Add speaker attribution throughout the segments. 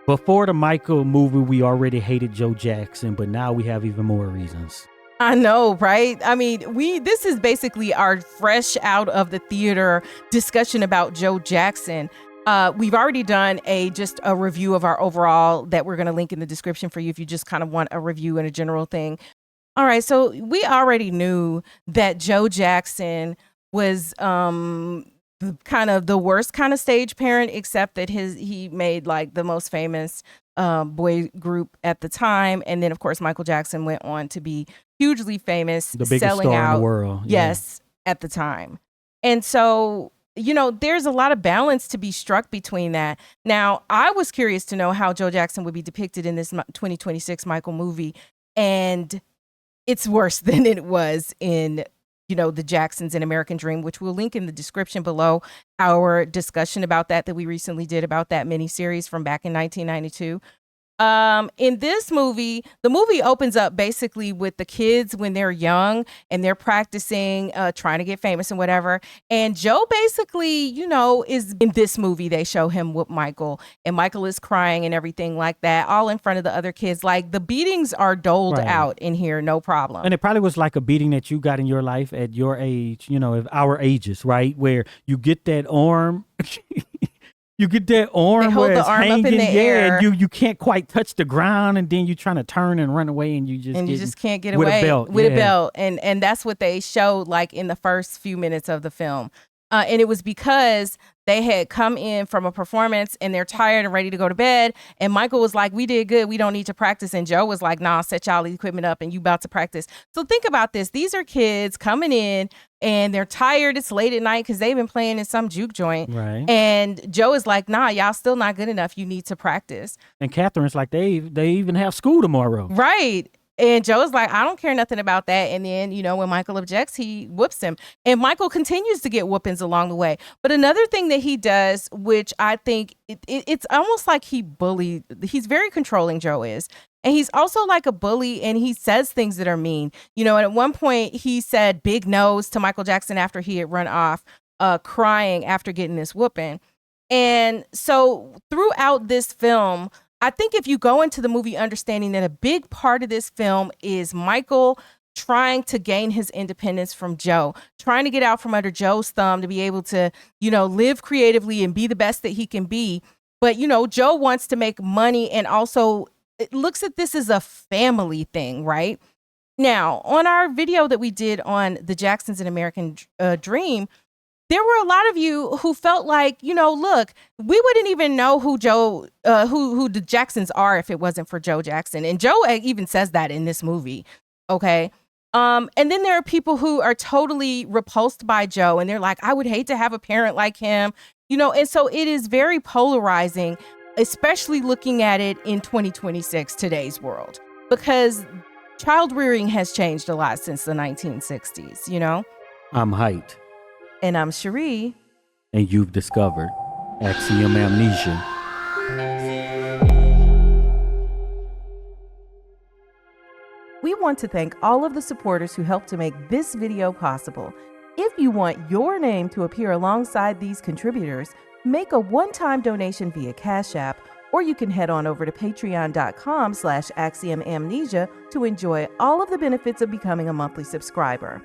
Speaker 1: Before the Michael movie, we already hated Joe Jackson, but now we have even more reasons.
Speaker 2: I know, right? I mean, this is basically our fresh out of the theater discussion about Joe Jackson. We've already done just a review of our overall that we're going to link in the description for you if you just kind of want a review and a general thing. All right, so we already knew that Joe Jackson was kind of the worst kind of stage parent, except that he made like the most famous boy group at the time, and then of course Michael Jackson went on to be hugely famous,
Speaker 1: the biggest
Speaker 2: selling
Speaker 1: star
Speaker 2: out
Speaker 1: in the world.
Speaker 2: Yes, at the time. And so, you know, there's a lot of balance to be struck between that. Now, I was curious to know how Joe Jackson would be depicted in this 2026 Michael movie, and it's worse than it was in, you know, the Jacksons in American Dream, which we'll link in the description below, our discussion about that we recently did about that miniseries from back in 1992. In this movie, the movie opens up basically with the kids when they're young and they're practicing, trying to get famous and whatever. And Joe basically, you know, is in this movie, they show him with Michael, and Michael is crying and everything like that, all in front of the other kids. Like, the beatings are doled out in here, no problem.
Speaker 1: And it probably was like a beating that you got in your life at your age, you know, of our ages, right? Where you get that arm. You get that arm where it's hanging,
Speaker 2: up in the air.
Speaker 1: and you can't quite touch the ground, and then you're trying to turn and run away, and you just
Speaker 2: can't get
Speaker 1: with
Speaker 2: away
Speaker 1: a belt.
Speaker 2: with a belt, and that's what they showed like in the first few minutes of the film, and it was because they had come in from a performance and they're tired and ready to go to bed, and Michael was like, "We did good, we don't need to practice," and Joe was like, "Nah, set y'all equipment up and you about to practice." So think about this: these are kids coming in and they're tired. It's late at night because they've been playing in some juke joint.
Speaker 1: Right.
Speaker 2: And Joe is like, "Nah, y'all still not good enough. You need to practice."
Speaker 1: And Catherine's like, they even have school tomorrow.
Speaker 2: Right. And Joe is like, "I don't care nothing about that." And then, you know, when Michael objects, he whoops him. And Michael continues to get whoopings along the way. But another thing that he does, which I think it's almost like he's very controlling, Joe is. And he's also like a bully, and he says things that are mean. You know, and at one point he said big nose to Michael Jackson after he had run off, crying after getting this whooping. And so throughout this film, I think if you go into the movie understanding that a big part of this film is Michael trying to gain his independence from Joe, trying to get out from under Joe's thumb to be able to, you know, live creatively and be the best that he can be. But, you know, Joe wants to make money, and also it looks at this as a family thing, right? Now, on our video that we did on the Jacksons in American Dream, there were a lot of you who felt like, you know, look, we wouldn't even know who who the Jacksons are if it wasn't for Joe Jackson. And Joe even says that in this movie. Okay. And then there are people who are totally repulsed by Joe, and they're like, "I would hate to have a parent like him," you know, and so it is very polarizing, especially looking at it in 2026, today's world, because child rearing has changed a lot since the 1960s, you know?
Speaker 1: I'm Heit.
Speaker 2: And I'm Cheri.
Speaker 1: And you've discovered Axiom Amnesia.
Speaker 2: We want to thank all of the supporters who helped to make this video possible. If you want your name to appear alongside these contributors, make a one-time donation via Cash App, or you can head on over to patreon.com/axiomamnesia to enjoy all of the benefits of becoming a monthly subscriber.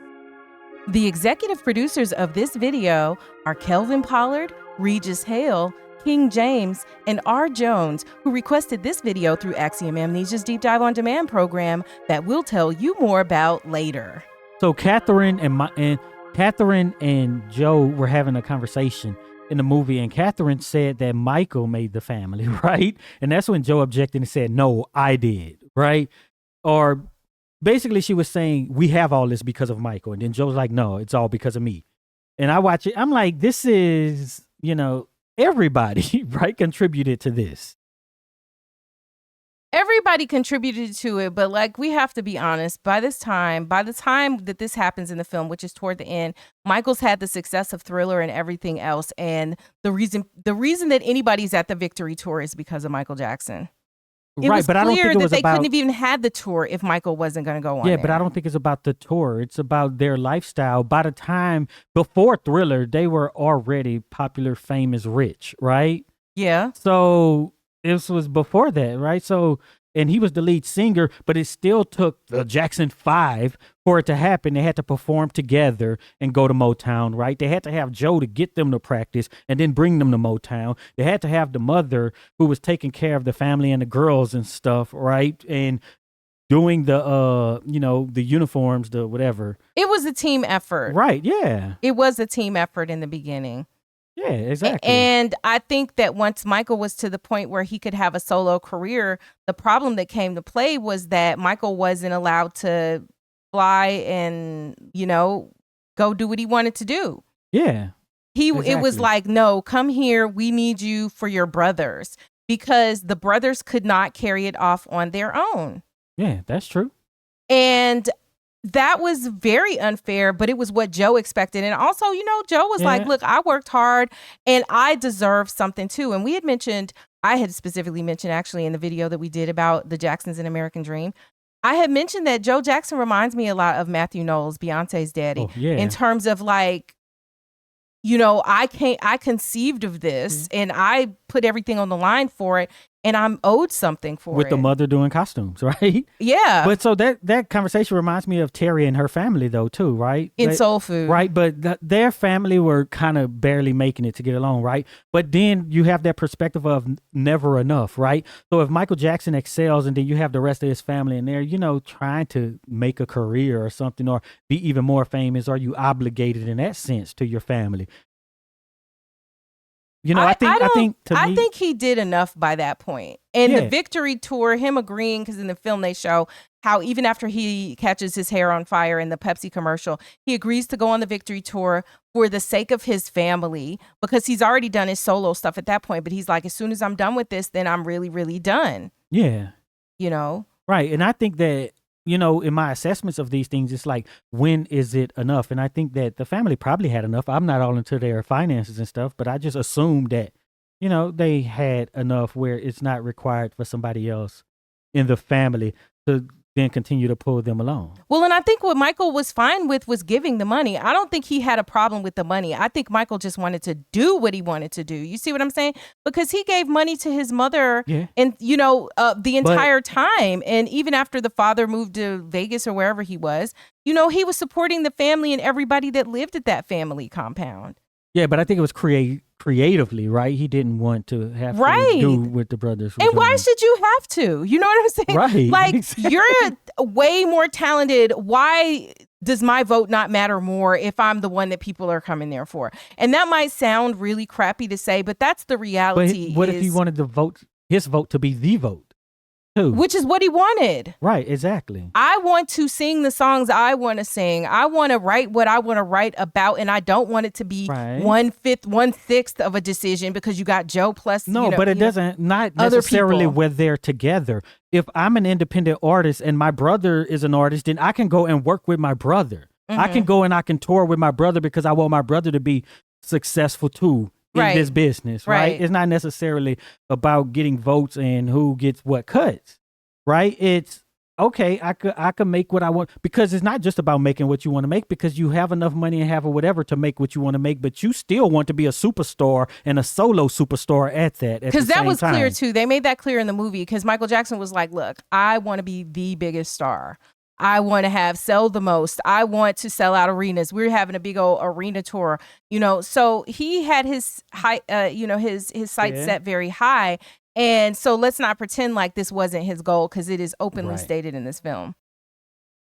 Speaker 2: The executive producers of this video are Kelvin Pollard, Regis Hale, King James, and R. Jones, who requested this video through Axiom Amnesia's Deep Dive on Demand program that we'll tell you more about later.
Speaker 1: So Catherine and Joe were having a conversation in the movie, and Catherine said that Michael made the family, right? And that's when Joe objected and said, "No, I did," right? Or basically she was saying, "We have all this because of Michael." And then Joe's like, "No, it's all because of me." And I watch it, I'm like, this is, you know, everybody, right, contributed to this.
Speaker 2: Everybody contributed to it, but like, we have to be honest, by the time that this happens in the film, which is toward the end, Michael's had the success of Thriller and everything else, and the reason that anybody's at the Victory Tour is because of Michael Jackson. It was
Speaker 1: but I don't think it was
Speaker 2: they
Speaker 1: about,
Speaker 2: couldn't have even had the tour if Michael wasn't going to go on.
Speaker 1: Yeah, but I don't think it's about the tour. It's about their lifestyle. By the time before Thriller, they were already popular, famous, rich, right?
Speaker 2: Yeah.
Speaker 1: So This was before that, right? So, and he was the lead singer, but it still took the Jackson 5 for it to happen. They had to perform together and go to Motown, right? They had to have Joe to get them to practice and then bring them to Motown. They had to have the mother who was taking care of the family and the girls and stuff, right? And doing the the uniforms, the whatever.
Speaker 2: It was a team effort.
Speaker 1: Right, yeah.
Speaker 2: It was a team effort in the beginning.
Speaker 1: Yeah, exactly.
Speaker 2: And I think that once Michael was to the point where he could have a solo career, the problem that came to play was that Michael wasn't allowed to fly and, go do what he wanted to do.
Speaker 1: Yeah.
Speaker 2: It was like, no, come here. We need you for your brothers, because the brothers could not carry it off on their own.
Speaker 1: Yeah, that's true.
Speaker 2: And that was very unfair, but it was what Joe expected. And also, Joe was like, look, I worked hard and I deserve something too. And I had specifically mentioned actually in the video that we did about the Jacksons and American Dream, I had mentioned that Joe Jackson reminds me a lot of Matthew Knowles, Beyonce's daddy, in terms of like, I conceived of this and I put everything on the line for it, and I'm owed something for it.
Speaker 1: With the mother doing costumes, right?
Speaker 2: Yeah.
Speaker 1: But so that conversation reminds me of Terry and her family though too, right?
Speaker 2: In Soul Food.
Speaker 1: Right, but their family were kind of barely making it to get along, right? But then you have that perspective of never enough, right? So if Michael Jackson excels and then you have the rest of his family and they're, trying to make a career or something or be even more famous, are you obligated in that sense to your family? I think
Speaker 2: he did enough by that point. And the victory tour, him agreeing, because in the film they show how even after he catches his hair on fire in the Pepsi commercial, he agrees to go on the victory tour for the sake of his family, because he's already done his solo stuff at that point. But he's like, as soon as I'm done with this, then I'm really, really done.
Speaker 1: Yeah.
Speaker 2: Right.
Speaker 1: And I think that, in my assessments of these things, it's like, when is it enough? And I think that the family probably had enough. I'm not all into their finances and stuff, but I just assumed that, they had enough where it's not required for somebody else in the family to then continue to pull them along.
Speaker 2: Well, and I think what Michael was fine with was giving the money. I don't think he had a problem with the money. I think Michael just wanted to do what he wanted to do. You see what I'm saying? Because he gave money to his mother and, the entire time. And even after the father moved to Vegas or wherever he was, he was supporting the family and everybody that lived at that family compound.
Speaker 1: Yeah, but I think it was creatively, right? He didn't want to have to do what the brothers were
Speaker 2: doing.
Speaker 1: And
Speaker 2: why should you have to? You know what I'm saying?
Speaker 1: Right.
Speaker 2: Like,
Speaker 1: exactly.
Speaker 2: You're way more talented. Why does my vote not matter more if I'm the one that people are coming there for? And that might sound really crappy to say, but that's the reality.
Speaker 1: But what if he wanted his vote to be the vote? Too.
Speaker 2: Which is what he wanted.
Speaker 1: Right, exactly.
Speaker 2: I want to sing the songs I want to sing. I want to write what I want to write about, and I don't want it to be 1/5, 1/6 of a decision because you got Joe plus.
Speaker 1: But it doesn't. Not necessarily where they're together. If I'm an independent artist and my brother is an artist, then I can go and work with my brother. Mm-hmm. I can go and I can tour with my brother because I want my brother to be successful too. In this business, right? It's not necessarily about getting votes and who gets what cuts, right? It's okay. I could make what I want, because it's not just about making what you want to make, because you have enough money and have whatever to make what you want to make, but you still want to be a superstar and a solo superstar at that.
Speaker 2: Because that was clear too. They made that clear in the movie, because Michael Jackson was like, "Look, I want to be the biggest star. I want to sell the most. I want to sell out arenas. We're having a big old arena tour, So he had his high, his sights set very high. And so let's not pretend like this wasn't his goal, because it is openly stated in this film.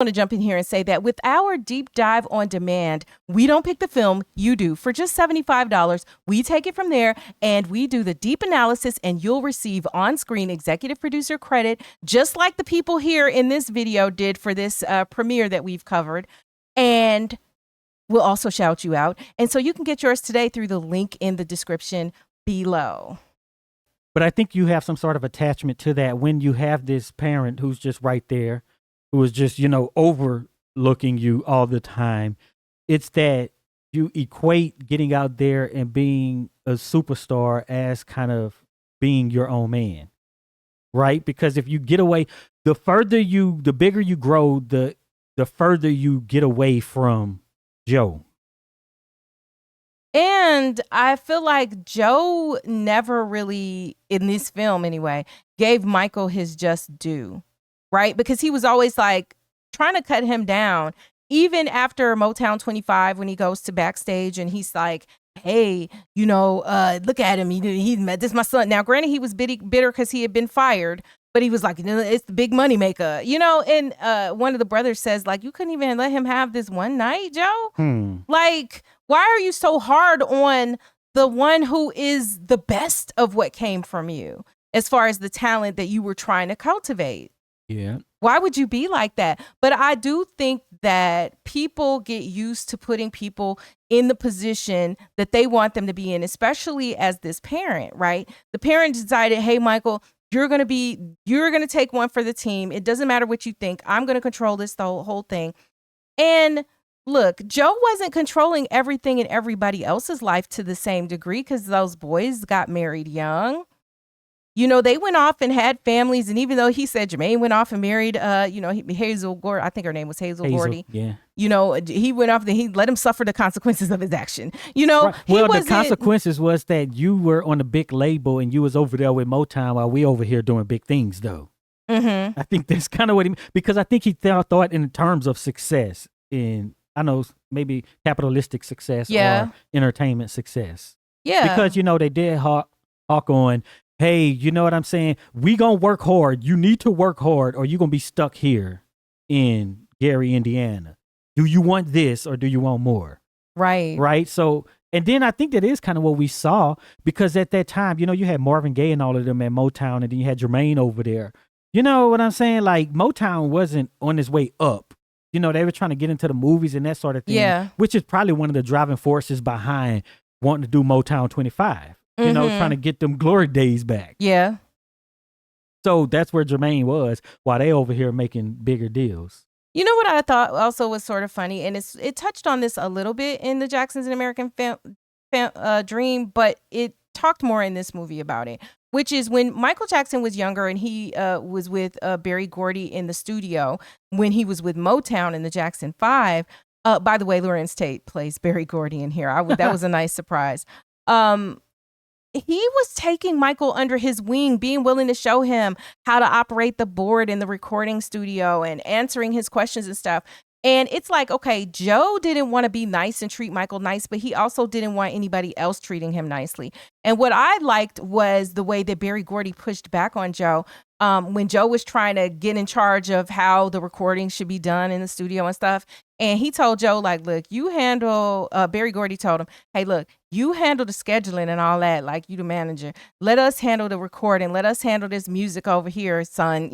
Speaker 2: I want to jump in here and say that with our deep dive on demand, we don't pick the film, you do. For just $75, we take it from there and we do the deep analysis, and you'll receive on-screen executive producer credit, just like the people here in this video did for this premiere that we've covered. And we'll also shout you out. And so you can get yours today through the link in the description below.
Speaker 1: But I think you have some sort of attachment to that when you have this parent who's just right there, who is just, overlooking you all the time. It's that you equate getting out there and being a superstar as kind of being your own man, right? Because if you get away, the bigger you grow, the further you get away from Joe.
Speaker 2: And I feel like Joe never really, in this film anyway, gave Michael his just due, right? Because he was always like trying to cut him down. Even after Motown 25, when he goes to backstage and he's like, hey, look at him. This is my son. Now, granted, he was bitter because he had been fired, but he was like, it's the big money maker, and one of the brothers says, like, you couldn't even let him have this one night, Joe? Like, why are you so hard on the one who is the best of what came from you as far as the talent that you were trying to cultivate?
Speaker 1: Yeah.
Speaker 2: Why would you be like that? But I do think that people get used to putting people in the position that they want them to be in, especially as this parent, right? The parent decided, hey, Michael, you're going to take one for the team. It doesn't matter what you think. I'm going to control the whole thing. And look, Joe wasn't controlling everything in everybody else's life to the same degree because those boys got married young. They went off and had families. And even though he said Jermaine went off and married, Hazel Gordy, I think her name was Hazel Gordy.
Speaker 1: Yeah.
Speaker 2: He went off and he let him suffer the consequences of his action.
Speaker 1: Right. Well, the consequences was that you were on a big label and you was over there with Motown while we over here doing big things, though.
Speaker 2: Mm-hmm.
Speaker 1: I think that's kind of what because I think he thought in terms of success in, I know, maybe capitalistic success or entertainment success.
Speaker 2: Yeah.
Speaker 1: Because, they did hawk on, hey, you know what I'm saying? We gonna work hard. You need to work hard or you're gonna be stuck here in Gary, Indiana. Do you want this or do you want more?
Speaker 2: Right.
Speaker 1: Right. So, and then I think that is kind of what we saw because at that time, you had Marvin Gaye and all of them at Motown and then you had Jermaine over there. You know what I'm saying? Like Motown wasn't on its way up. They were trying to get into the movies and that sort of thing. Yeah. Which is probably one of the driving forces behind wanting to do Motown 25. Trying to get them glory days back.
Speaker 2: Yeah.
Speaker 1: So that's where Jermaine was while they over here making bigger deals.
Speaker 2: You know what I thought also was sort of funny, and it touched on this a little bit in the Jacksons and American Dream, but it talked more in this movie about it, which is when Michael Jackson was younger and he was with Berry Gordy in the studio when he was with Motown in the Jackson 5. By the way, Lawrence Tate plays Berry Gordy in here. That was a nice surprise. He was taking Michael under his wing, being willing to show him how to operate the board in the recording studio and answering his questions and stuff. And it's like, okay, Joe didn't want to be nice and treat Michael nice, but he also didn't want anybody else treating him nicely. And what I liked was the way that Berry Gordy pushed back on Joe when Joe was trying to get in charge of how the recording should be done in the studio and stuff. And he told Joe, like, look, you handle, Berry Gordy told him, hey, look, you handle the scheduling and all that, like you the manager. Let us handle the recording. Let us handle this music over here, son,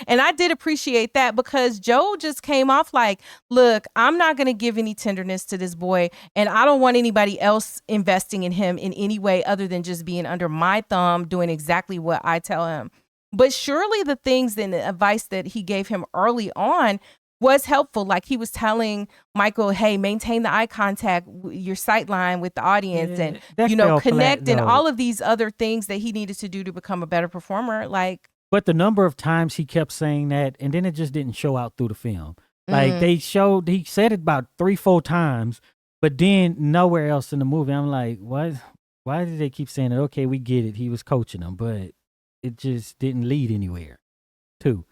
Speaker 2: And I did appreciate that because Joe just came off like, look, I'm not going to give any tenderness to this boy. And I don't want anybody else investing in him in any way other than just being under my thumb, doing exactly what I tell him. But surely the things and the advice that he gave him early on was helpful. Like he was telling Michael, hey, maintain the eye contact, your sight line with the audience and, connect and all of these other things that he needed to do to become a better performer.
Speaker 1: But the number of times he kept saying that and then it just didn't show out through the film. Like he said it about 3-4 times, but then nowhere else in the movie. I'm like, what? Why did they keep saying it? Okay, we get it. He was coaching them, but it just didn't lead anywhere, too.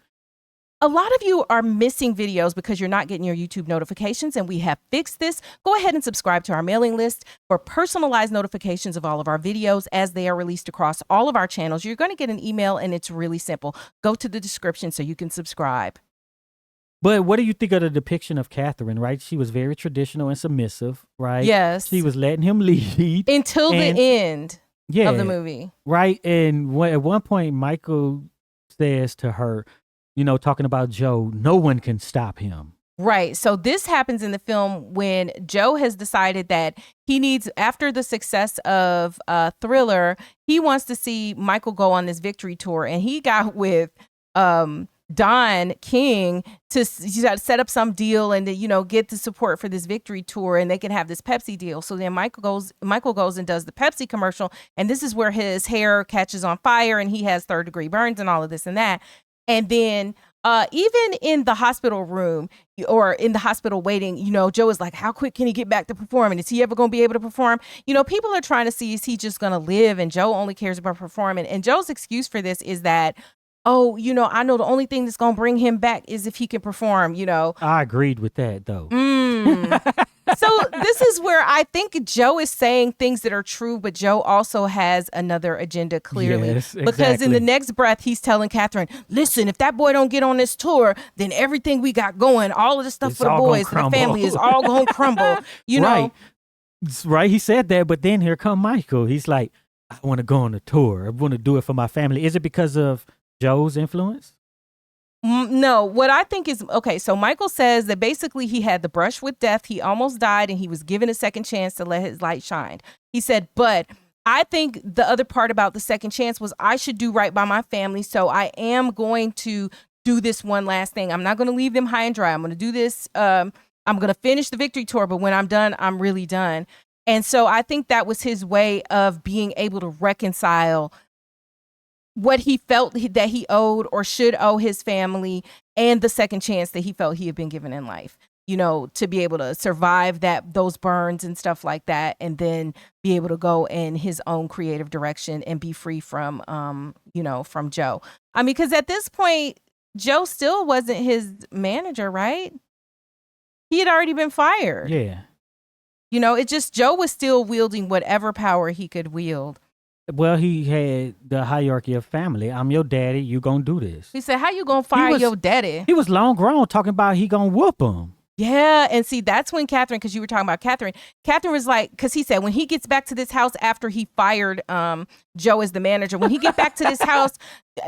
Speaker 2: A lot of you are missing videos because you're not getting your YouTube notifications, and we have fixed this. Go ahead and subscribe to our mailing list for personalized notifications of all of our videos as they are released across all of our channels. You're going to get an email, and it's really simple. Go to the description so you can subscribe.
Speaker 1: But what do you think of the depiction of Catherine, right? She was very traditional and submissive, right?
Speaker 2: Yes.
Speaker 1: She was letting him lead.
Speaker 2: Until the end of the movie.
Speaker 1: Right. And at one point, Michael says to her, talking about Joe, no one can stop him.
Speaker 2: Right. So this happens in the film when Joe has decided that he needs, after the success of Thriller, he wants to see Michael go on this victory tour. And he got with Don King to set up some deal and to, get the support for this victory tour, and they can have this Pepsi deal. So then Michael goes and does the Pepsi commercial, and this is where his hair catches on fire and he has third-degree burns and all of this and that. And then even in the hospital room or in the hospital waiting, Joe is like, how quick can he get back to performing? Is he ever going to be able to perform? People are trying to see, is he just going to live? And Joe only cares about performing. And Joe's excuse for this is that, oh, I know the only thing that's going to bring him back is if he can perform,
Speaker 1: I agreed with that, though.
Speaker 2: So this is where I think Joe is saying things that are true, but Joe also has another agenda, clearly.
Speaker 1: Yes,
Speaker 2: Because in the next breath, he's telling Catherine, listen, if that boy don't get on this tour, then everything we got going, all of the stuff for the boys and the family is all going to crumble.
Speaker 1: Right. Right. He said that, but then here come Michael. He's like, I want to go on a tour. I want to do it for my family. Is it because of Joe's influence?
Speaker 2: No, what I think is, okay, so Michael says that basically he had the brush with death. He almost died and he was given a second chance to let his light shine. He said, but I think the other part about the second chance was I should do right by my family. So I am going to do this one last thing. I'm not going to leave them high and dry. I'm going to do this. I'm going to finish the victory tour, but when I'm done, I'm really done. And so I think that was his way of being able to reconcile what he felt that he owed or should owe his family and the second chance that he felt he had been given in life, to be able to survive those burns and stuff like that, and then be able to go in his own creative direction and be free from, from Joe. I mean, because at this point, Joe still wasn't his manager, right? He had already been fired.
Speaker 1: Yeah.
Speaker 2: It just, Joe was still wielding whatever power he could wield.
Speaker 1: Well, he had the hierarchy of family. I'm your daddy. You gonna do this.
Speaker 2: He said, how you gonna fire your daddy?
Speaker 1: He was long grown talking about he gonna whoop him.
Speaker 2: Yeah. And see, that's when Catherine, because you were talking about Catherine was like, because he said when he gets back to this house after he fired Joe as the manager, when he get back to this house,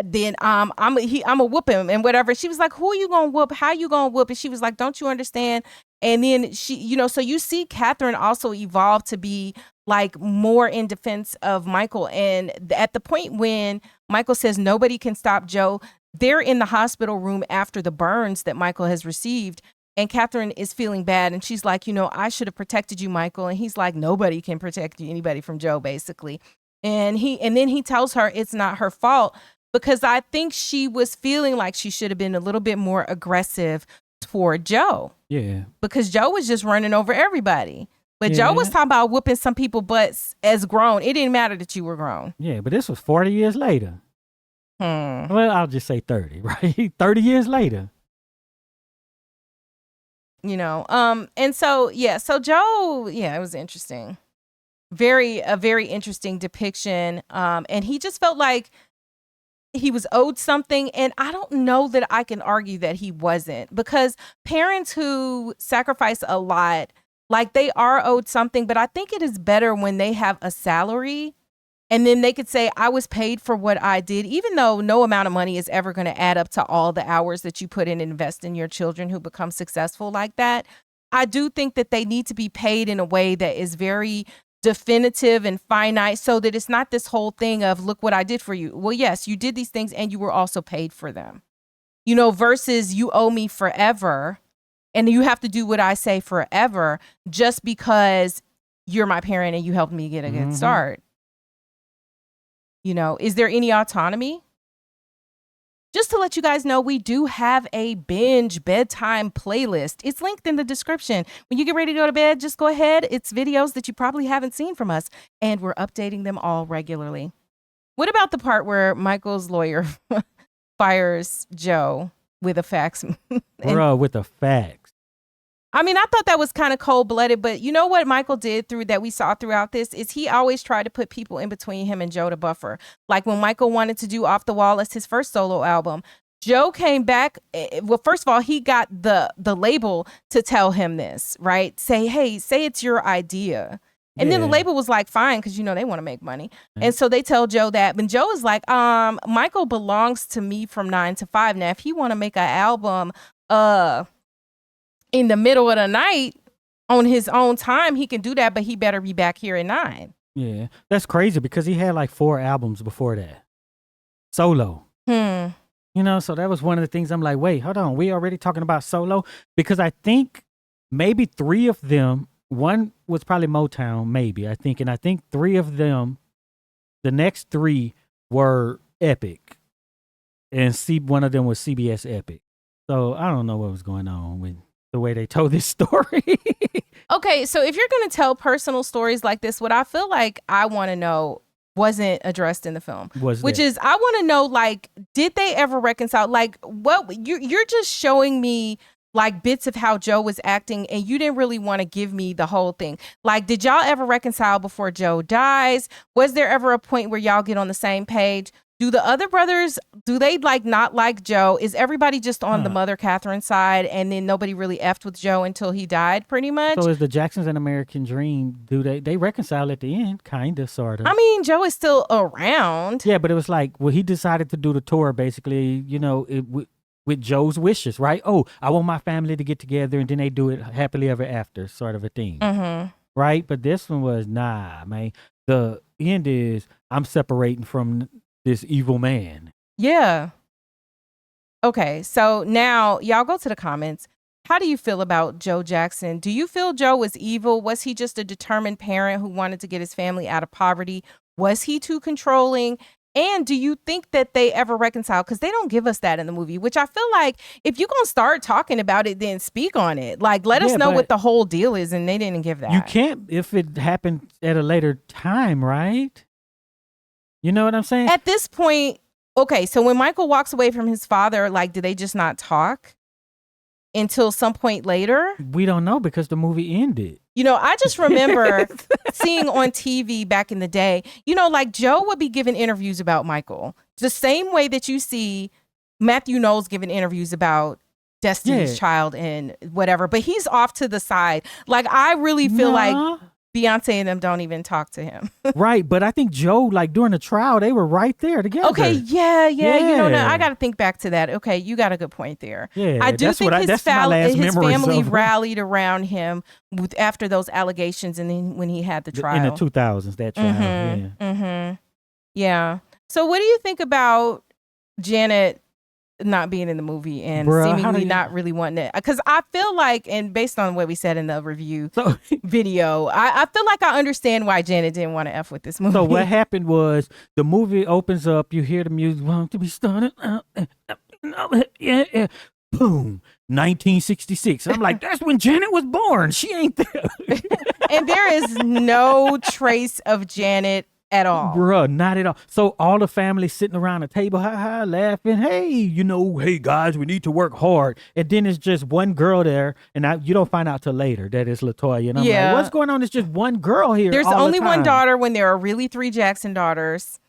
Speaker 2: then I'm a whoop him and whatever. She was like, who are you gonna whoop? How you gonna whoop? And she was like, don't you understand? And then she, so you see Catherine also evolve to be like more in defense of Michael. And at the point when Michael says nobody can stop Joe, they're in the hospital room after the burns that Michael has received. And Catherine is feeling bad. And she's like, I should have protected you, Michael. And he's like, nobody can protect anybody from Joe, basically. And then he tells her it's not her fault, because I think she was feeling like she should have been a little bit more aggressive toward Joe.
Speaker 1: Yeah.
Speaker 2: Because Joe was just running over everybody. But Joe was talking about whooping some people butts as grown. It didn't matter that you were grown.
Speaker 1: Yeah, but this was 40 years later. Well, I'll just say 30, right? 30 years later.
Speaker 2: And so, so Joe, it was interesting. A very interesting depiction. And he just felt like he was owed something. And I don't know that I can argue that he wasn't, because parents who sacrifice a lot, like, they are owed something, but I think it is better when they have a salary and then they could say, I was paid for what I did, even though no amount of money is ever going to add up to all the hours that you put in and invest in your children who become successful like that. I do think that they need to be paid in a way that is very definitive and finite, so that it's not this whole thing of, look what I did for you. Well, yes, you did these things and you were also paid for them, versus you owe me forever. And you have to do what I say forever just because you're my parent and you helped me get a good start. Is there any autonomy? Just to let you guys know, we do have a binge bedtime playlist. It's linked in the description. When you get ready to go to bed, just go ahead. It's videos that you probably haven't seen from us, and we're updating them all regularly. What about the part where Michael's lawyer fires Joe with a fax?
Speaker 1: Bro, with a fax.
Speaker 2: I mean, I thought that was kind of cold-blooded, but you know what Michael did that we saw throughout this is he always tried to put people in between him and Joe to buffer. Like when Michael wanted to do Off the Wall as his first solo album, Joe came back. Well, first of all, he got the label to tell him this, right? Say it's your idea. And then the label was like, fine, because, they want to make money. And so they tell Joe that. But Joe is like, Michael belongs to me from 9 to 5. Now, if he want to make an album, in the middle of the night on his own time, he can do that, but he better be back here at 9.
Speaker 1: Yeah, that's crazy because he had like 4 albums before that. Solo. So that was one of the things I'm like, wait, hold on. We already talking about solo? Because I think maybe 3 of them, one was probably Motown, maybe, I think. And I think 3 of them, the next 3 were Epic. And one of them was CBS Epic. So I don't know what was going on with the way they told this story.
Speaker 2: Okay, so if you're going to tell personal stories like this, what I feel like I want to know wasn't addressed in the film, which is I want to know, like, did they ever reconcile? Like, what you're just showing me like bits of how Joe was acting, and you didn't really want to give me the whole thing. Like, did y'all ever reconcile before Joe dies? Was there ever a point where y'all get on the same page? Do the other brothers, do they like not like Joe? Is everybody just on the mother Catherine side, and then nobody really effed with Joe until he died, pretty much?
Speaker 1: So is the Jacksons an American Dream? Do they reconcile at the end? Kind of, sort of.
Speaker 2: I mean, Joe is still around.
Speaker 1: Yeah, but it was like, well, he decided to do the tour basically, with Joe's wishes, right? Oh, I want my family to get together, and then they do it happily ever after, sort of a thing.
Speaker 2: Mm-hmm.
Speaker 1: Right? But this one was, nah, man. The end is, I'm separating from this evil man.
Speaker 2: Yeah. Okay, so now y'all go to the comments. How do you feel about Joe Jackson? Do you feel Joe was evil? Was he just a determined parent who wanted to get his family out of poverty? Was he too controlling? And do you think that they ever reconcile? Because they don't give us that in the movie, which I feel like if you're going to start talking about it, then speak on it. Like, let us know what the whole deal is, and they didn't give that.
Speaker 1: You can't if it happened at a later time, right? You know what I'm saying?
Speaker 2: At this point, okay, so when Michael walks away from his father, like, do they just not talk until some point later?
Speaker 1: We don't know because the movie ended.
Speaker 2: I just remember seeing on TV back in the day, like Joe would be giving interviews about Michael the same way that you see Matthew Knowles giving interviews about Destiny's Child and whatever, but he's off to the side. Like, I really feel like Beyonce and them don't even talk to him.
Speaker 1: Right, but I think Joe, like during the trial, they were right there together.
Speaker 2: Okay, yeah. I got to think back to that. Okay, you got a good point there.
Speaker 1: Yeah,
Speaker 2: I do think his family
Speaker 1: of
Speaker 2: rallied around him after those allegations, and then when he had the trial
Speaker 1: in the 2000s, that trial.
Speaker 2: Yeah. So, what do you think about Janet not being in the movie and seemingly not really wanting it? Because I feel like, and based on what we said in the review video, I feel like I understand why Janet didn't want to F with this movie.
Speaker 1: So what happened was the movie opens up, you hear the music, want to be started, boom, 1966. I'm like, that's when Janet was born. She ain't there.
Speaker 2: And there is no trace of Janet at all.
Speaker 1: Bruh, not at all. So all the family sitting around the table, laughing. Hey, hey guys, we need to work hard. And then it's just one girl there, and you don't find out till later that it's LaToya. And I'm like, what's going on? It's just one girl here.
Speaker 2: There's only one daughter when there are really three Jackson daughters.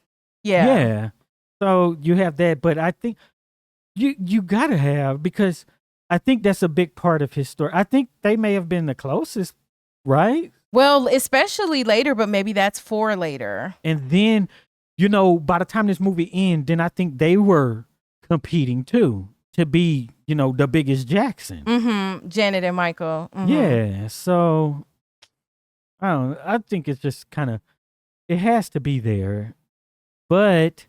Speaker 1: Yeah. So you have that, but I think you gotta have, because I think that's a big part of his story. I think they may have been the closest, right?
Speaker 2: Well, especially later, but maybe that's for later.
Speaker 1: And then, by the time this movie ends, then I think they were competing too to be, the biggest Jackson.
Speaker 2: Mm-hmm. Janet and Michael. Mm-hmm.
Speaker 1: Yeah. So, I think it's just kind of, it has to be there. But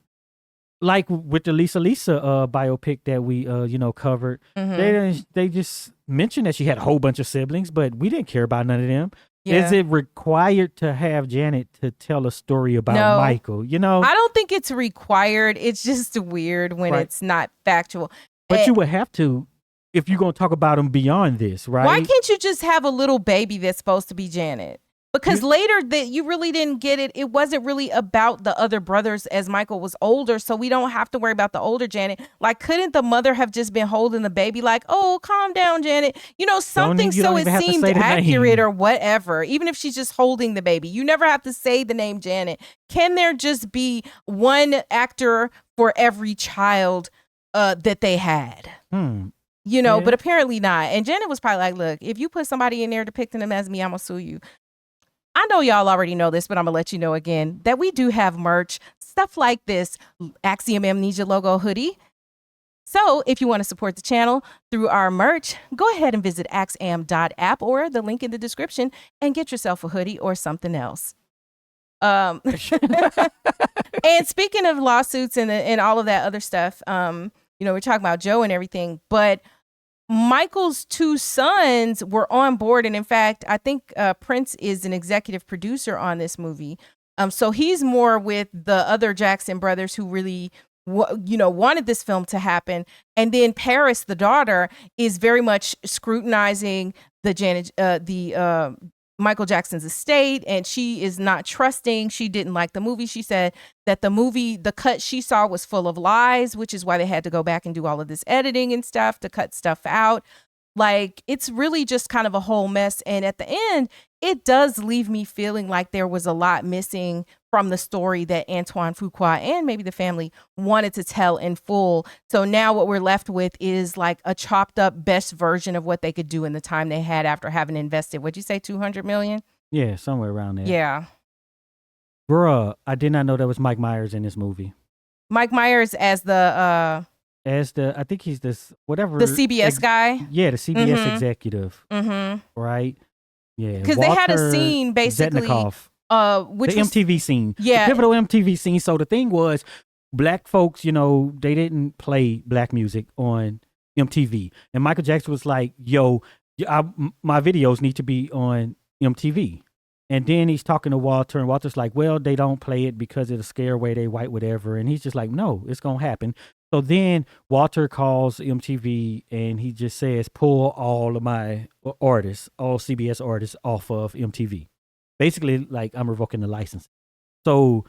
Speaker 1: like with the Lisa biopic that we, covered, they just mentioned that she had a whole bunch of siblings, but we didn't care about none of them. Yeah. Is it required to have Janet to tell a story about Michael? I
Speaker 2: don't think it's required. It's just weird when it's not factual.
Speaker 1: But you would have to if you're going to talk about him beyond this, right?
Speaker 2: Why can't you just have a little baby that's supposed to be Janet? Because later that you really didn't get it. It wasn't really about the other brothers as Michael was older, so we don't have to worry about the older Janet. Like, couldn't the mother have just been holding the baby like, oh, calm down, Janet? Something so it seemed accurate or whatever. Even if she's just holding the baby. You never have to say the name Janet. Can there just be one actor for every child that they had? But apparently not. And Janet was probably like, look, if you put somebody in there depicting them as me, I'm going to sue you. I know y'all already know this, but I'm going to let you know again that we do have merch, stuff like this Axiom Amnesia logo hoodie. So if you want to support the channel through our merch, go ahead and visit axiom.app or the link in the description and get yourself a hoodie or something else. And speaking of lawsuits and all of that other stuff, we're talking about Joe and everything, but Michael's two sons were on board. And in fact, I think Prince is an executive producer on this movie. So he's more with the other Jackson brothers who really wanted this film to happen. And then Paris, the daughter, is very much scrutinizing the Michael Jackson's estate, and she is not trusting. She didn't like the movie. She said that the cut she saw was full of lies, which is why they had to go back and do all of this editing and stuff to cut stuff out. Like, it's really just kind of a whole mess. And at the end, it does leave me feeling like there was a lot missing from the story that Antoine Fuqua and maybe the family wanted to tell in full. So now what we're left with is like a chopped up best version of what they could do in the time they had after having invested, what'd you say, 200 million?
Speaker 1: Yeah, somewhere around there.
Speaker 2: Yeah.
Speaker 1: Bruh, I did not know there was Mike Myers in this movie.
Speaker 2: Mike Myers as I
Speaker 1: think he's this, whatever.
Speaker 2: The CBS guy?
Speaker 1: Yeah, the CBS executive. Mm-hmm. Right? Yeah.
Speaker 2: Because they had a scene basically.
Speaker 1: Zetnikoff.
Speaker 2: Which
Speaker 1: the MTV scene.
Speaker 2: Yeah.
Speaker 1: The pivotal MTV scene. So the thing was, black folks, they didn't play black music on MTV. And Michael Jackson was like, yo, my videos need to be on MTV. And then he's talking to Walter, and Walter's like, well, they don't play it because it'll scare away they white whatever. And he's just like, no, it's going to happen. So then Walter calls MTV, and he just says, pull all of my artists, all CBS artists off of MTV. Basically, like, I'm revoking the license. So,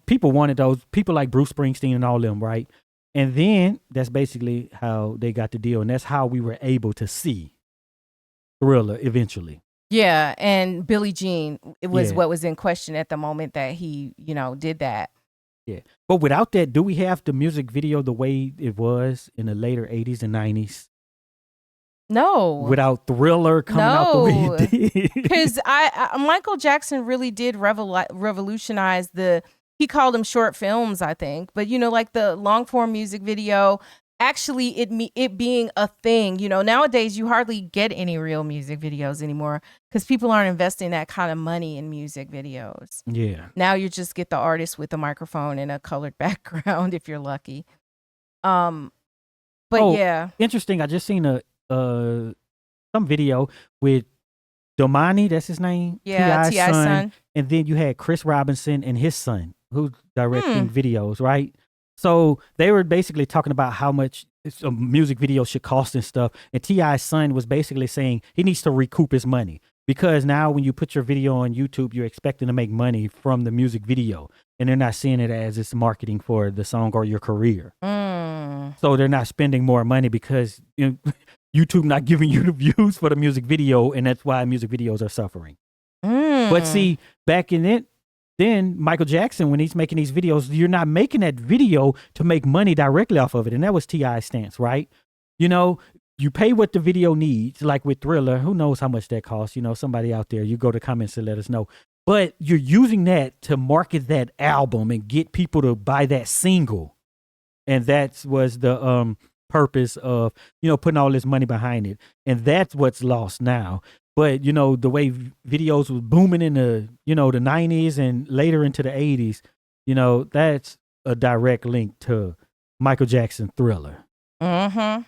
Speaker 1: people wanted those, people like Bruce Springsteen and all them, right? And then that's basically how they got the deal. And that's how we were able to see Thriller eventually.
Speaker 2: Yeah, and Billie Jean, it was what was in question at the moment that he, did that.
Speaker 1: Yeah. But without that, do we have the music video the way it was in the later 80s and 90s?
Speaker 2: No.
Speaker 1: Without Thriller coming out the way it did.
Speaker 2: Because Michael Jackson really did revolutionize he called them short films, I think. But, like the long form music video, actually it being a thing. Nowadays you hardly get any real music videos anymore because people aren't investing that kind of money in music videos.
Speaker 1: Yeah.
Speaker 2: Now you just get the artist with a microphone and a colored background if you're lucky. Yeah.
Speaker 1: Interesting. I just seen some video with Domani, that's his name.
Speaker 2: Yeah, T.I.'s son.
Speaker 1: And then you had Chris Robinson and his son who's directing videos, right? So they were basically talking about how much a music video should cost and stuff. And T.I.'s son was basically saying he needs to recoup his money because now when you put your video on YouTube, you're expecting to make money from the music video. And they're not seeing it as it's marketing for the song or your career. So they're not spending more money because YouTube not giving you the views for the music video. And that's why music videos are suffering. But see, back in it, then Michael Jackson, when he's making these videos, you're not making that video to make money directly off of it. And that was T.I.'s stance, right? You pay what the video needs, like with Thriller. Who knows how much that costs? Somebody out there, you go to comments and let us know. But you're using that to market that album and get people to buy that single. And that was the purpose of, putting all this money behind it. And that's what's lost now. But, the way videos was booming in the, the 90s and later into the 80s, that's a direct link to Michael Jackson Thriller.
Speaker 2: Mm-hmm.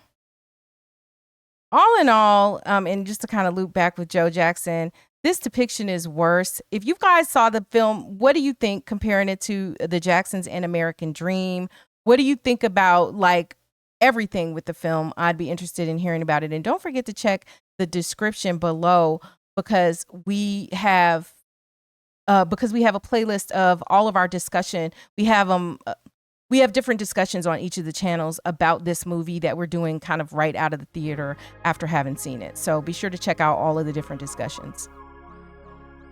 Speaker 2: All in all, and just to kind of loop back with Joe Jackson, this depiction is worse. If you guys saw the film, what do you think comparing it to The Jacksons and American Dream? What do you think about, like, everything with the film? I'd be interested in hearing about it. And don't forget to check the description below because we have a playlist of all of our discussion. We have different discussions on each of the channels about this movie that we're doing kind of right out of the theater after having seen it. So be sure to check out all of the different discussions.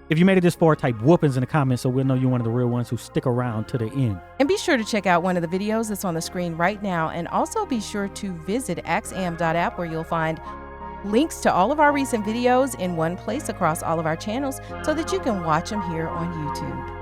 Speaker 1: If you made it this far, type whoopings in the comments so we'll know you're one of the real ones who stick around to the end.
Speaker 2: And be sure to check out one of the videos that's on the screen right now. And also be sure to visit axiom.app where you'll find links to all of our recent videos in one place across all of our channels so that you can watch them here on YouTube.